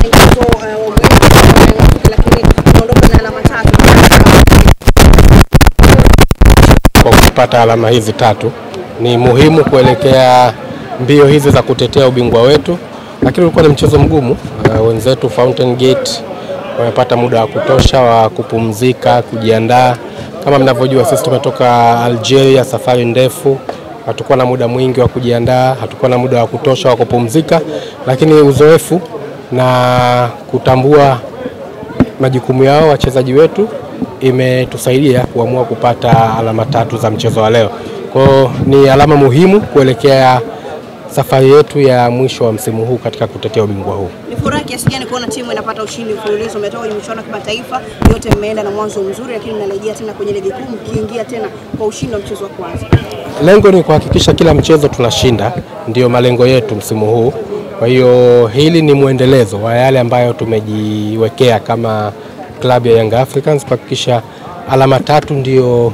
mchezo wa lakini tunaondoka na alama 3 kwa kupata alama hizi 3 ni muhimu kuelekea mbio hizi za kutetea ubingwa wetu, lakini ulikuwa ni mchezo mgumu. Wenzetu Fountain Gate wamepata muda wa kutosha wa kupumzika, kujiandaa. Kama mnavyojua sisi tumetoka Algeria, safari ndefu, hatukuwa na muda mwingi wa kujiandaa, hatukuwa na muda wa kutosha wa kupumzika, lakini uzoefu na kutambua majukumu yao wachezaji wetu imetusaidia kuamua kupata alama 3 za mchezo wa leo. Kwa ni alama muhimu kuelekea safari yetu ya mwisho wa msimu huu katika kutetea ubingwa huu. Ni furaha kiasi gani kuona timu inapata ushindi mfululizo? Umetoka kwenye michuano ya kimataifa, yote mmeenda na mwanzo mzuri, lakini mnarejea tena kwenye ligi kuu mkiingia tena kwa ushindi wa mchezo wa kwanza. Lengo ni kuhakikisha kila mchezo tunashinda, ndio malengo yetu msimu huu. Kwa hiyo hili ni muendelezo wa yale ambayo tumejiwekea kama klabu ya Young Africans, kuhakikisha alama 3 ndio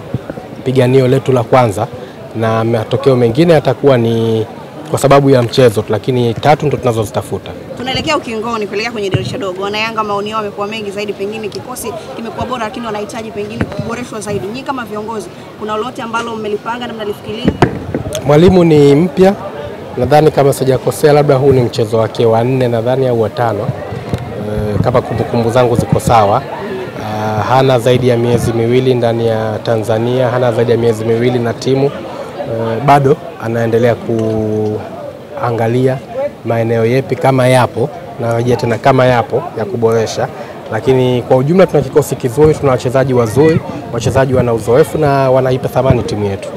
piganio letu la kwanza, na matokeo mengine yatakuwa ni kwa sababu ya mchezo, lakini 3 ndio tunazozitafuta. Tunaelekea ukingoni kuelekea kwenye dirisha dogo. Wana Yanga maoni yao yamekuwa mengi zaidi, pengine kikosi kimekuwa bora lakini wanahitaji pengine kuboreshwa zaidi. Nyinyi kama viongozi, kuna lolote ambalo mmelipanga na mnalifikiria? Mwalimu ni mpya, nadhani kama sijakosea labda huu ni mchezo wake wa 4 nadhani au wa 5. Kama kumbukumbu zangu ziko sawa. Hana zaidi ya miezi miwili ndani ya Tanzania, hana zaidi ya miezi miwili na timu. Bado anaendelea kuangalia maeneo yepi kama yapo na rejea tena kama yapo ya kuboresha, lakini kwa ujumla tuna kikosi kizuri, tuna wachezaji wazuri, wachezaji wana uzoefu na wanaipa thamani timu yetu.